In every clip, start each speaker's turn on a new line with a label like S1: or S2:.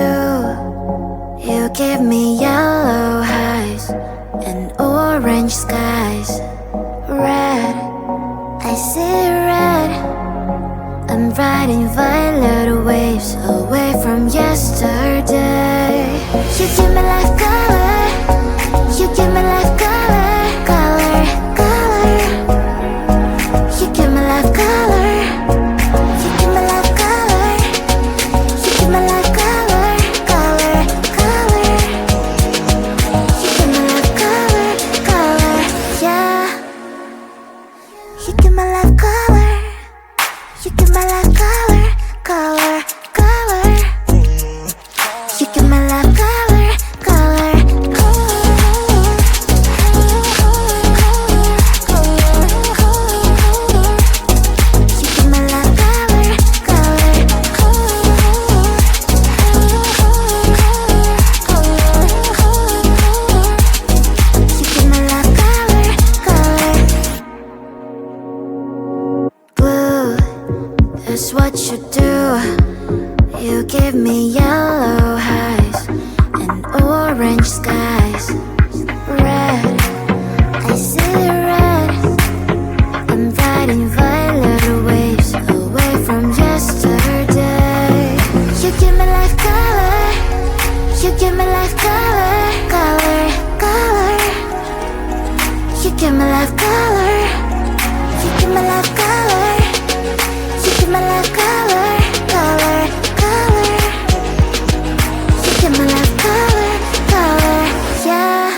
S1: do. You give me yellow eyes and orange skies. Red, I see red. I'm riding violet waves away from yesterday. You give me life color. You give me life color, color, color. You give me life color. You give me life color. You give me life color, color, color. You give me life color, color, yeah. You give me life color. You give me life color, color, color. You give me life color, color, you give me life color, color. You give me life color, color. Blue is what you do. You give me yellow eyes and orange skies. Red, I see red. I'm riding violet waves away from yesterday. You give me life color. You give me life color, color, color. You give me life color. You give me life color. You give me life color, color, color. You give me life color, color, yeah.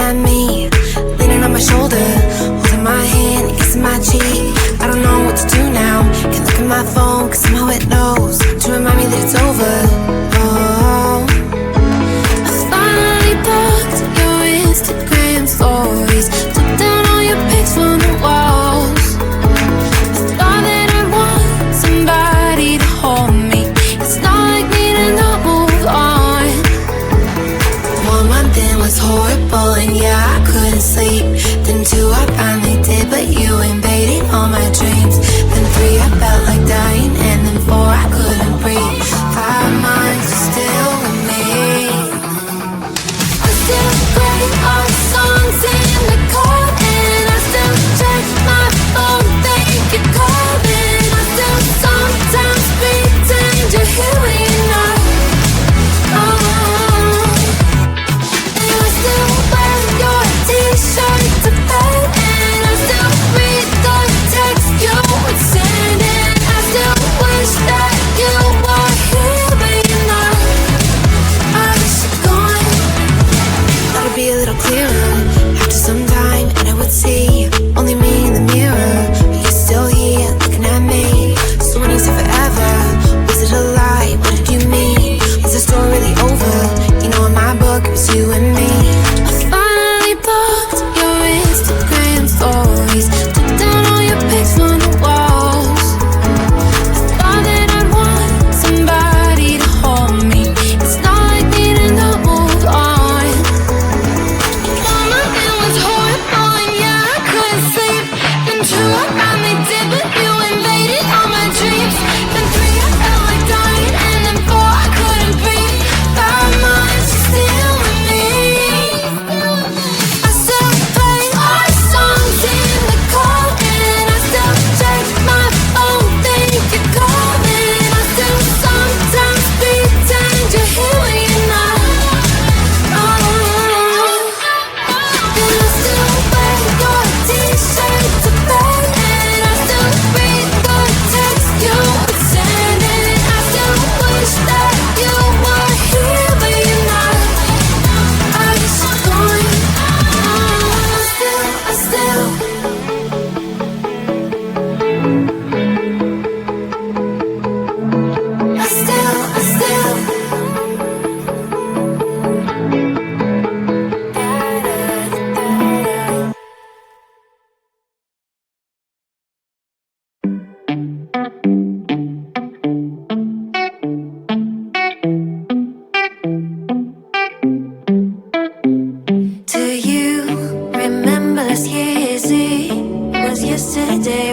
S1: at me, leaning on my shoulder, holding my hand, kissing my cheek. I don't know what to do now. Can't look at my phone, cause somehow it knows to remind me that it's over. Oh, I finally blocked your Instagram stories, took down all your pics from the walls. I thought that I'd want somebody to hold me. It's not like me to not move on. 1 month in was horrible and yeah, I couldn't sleep. Then 2 I finally did, but you invaded all my dreams. Then 3 I felt like dying, and then 4 I couldn't breathe. 5 months you're still with me. I still play our songs in the car, and I still check my phone, think you're calling. I still sometimes pretend you're here when you're not. And I still wear your t-shirt to bed, and I still read the text you would send, and I still wish that you were here but you're not. I wish you're gone. Thought it'd be a little clearer after some time, and I would see only me in the mirror, but you're still here looking at me. So when you said forever, was it a lie? What did you mean? Is the story really over? You know in my book it was you and me. I finally blocked your Instagram stories, took down all your pics from the walls. I thought that I'd want somebody to hold me. It's not like me to not move on. 1 month it was horrible and yeah, I couldn't sleep. Then 2 I finally did, but you invaded all my dreams. Then 3 I felt like dying, and then 4 I couldn't breathe. 5 months you're still with me. I still play our songs in the car, and I still check my phone, think you're calling. I still sometimes pretend you're here when you're not. And I still wear your t-shirt to bed, and I still read the text you would send, and I still wish that you were here but you're not. I wish you're gone. I still Do you remember last year's Eve? Was yesterday